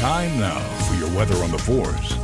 Time now for your weather on the 4s.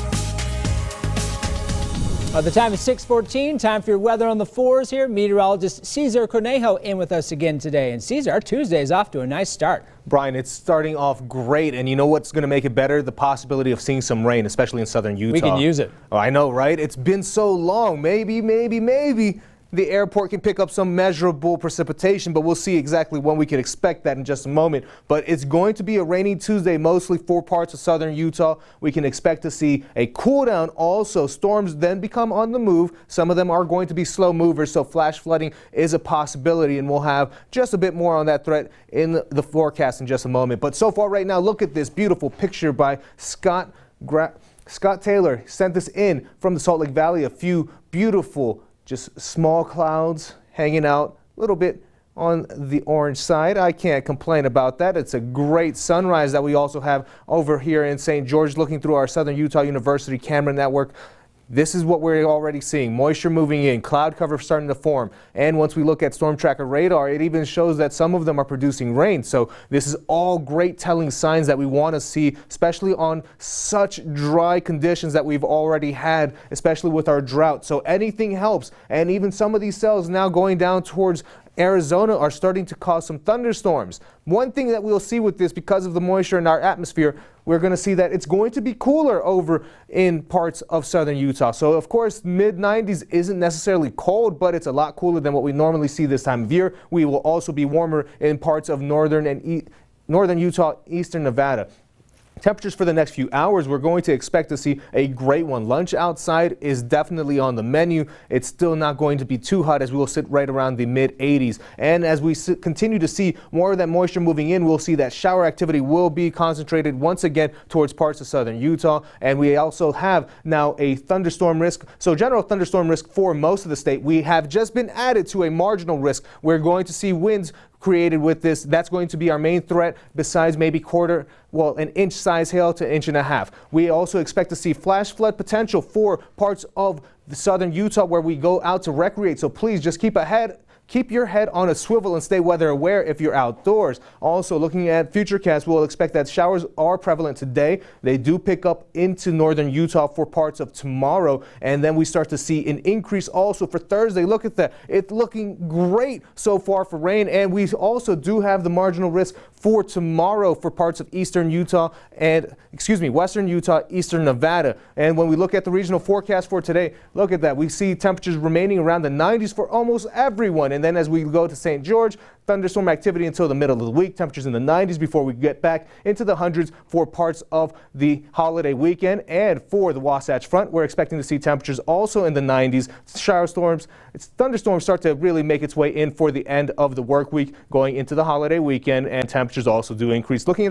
The time is 6:14. Time for your weather on the 4s here. Meteorologist Cesar Cornejo in with us again today. And Cesar, our Tuesday is off to a nice start. Brian, it's starting off great, and you know what's going to make it better? The possibility of seeing some rain, especially in southern Utah. We can use it. Oh, I know, right? It's been so long. Maybe the airport can pick up some measurable precipitation, but we'll see exactly when we can expect that in just a moment. But it's going to be a rainy Tuesday, mostly for parts of southern Utah. We can expect to see a cool down also. Storms then become on the move. Some of them are going to be slow movers, so flash flooding is a possibility, and we'll have just a bit more on that threat in the forecast in just a moment. But so far right now, look at this beautiful picture by Scott Taylor. Sent this in from the Salt Lake Valley. A few beautiful just small clouds hanging out a little bit on the orange side. I can't complain about that. It's a great sunrise that we also have over here in St. George. Looking through our Southern Utah University camera network, this is what we're already seeing. Moisture moving in, cloud cover starting to form. And once we look at Storm Tracker radar, it even shows that some of them are producing rain. So this is all great telling signs that we want to see, especially on such dry conditions that we've already had, especially with our drought. So anything helps. And even some of these cells now going down towards Arizona are starting to cause some thunderstorms. One thing that we'll see with this, because of the moisture in our atmosphere, we're going to see that it's going to be cooler over in parts of southern Utah. So of course, mid-90s isn't necessarily cold, but it's a lot cooler than what we normally see this time of year. We will also be warmer in parts of northern Utah, eastern Nevada. Temperatures for the next few hours, we're going to expect to see a great one. Lunch outside is definitely on the menu. It's still not going to be too hot, as we will sit right around the mid-80s. And as we continue to see more of that moisture moving in, we'll see that shower activity will be concentrated once again towards parts of southern Utah. And we also have now a thunderstorm risk. So general thunderstorm risk for most of the state. We have just been added to a marginal risk. We're going to see winds created with this. That's going to be our main threat, besides maybe an inch size hail to inch and a half. We also expect to see flash flood potential for parts of the southern Utah where we go out to recreate. So please just keep your head on a swivel and stay weather aware if you're outdoors. Also, looking at Futurecast, we'll expect that showers are prevalent today. They do pick up into northern Utah for parts of tomorrow, and then we start to see an increase also for Thursday. Look at that. It's looking great so far for rain, and we also do have the marginal risk for tomorrow for parts of western Utah, eastern Nevada. And when we look at the regional forecast for today, look at that. We see temperatures remaining around the 90s for almost everyone. And then as we go to St. George, thunderstorm activity until the middle of the week. Temperatures in the 90s before we get back into the hundreds for parts of the holiday weekend. And for the Wasatch Front, we're expecting to see temperatures also in the 90s. Thunderstorms start to really make its way in for the end of the work week going into the holiday weekend, and temperatures also do increase. Looking at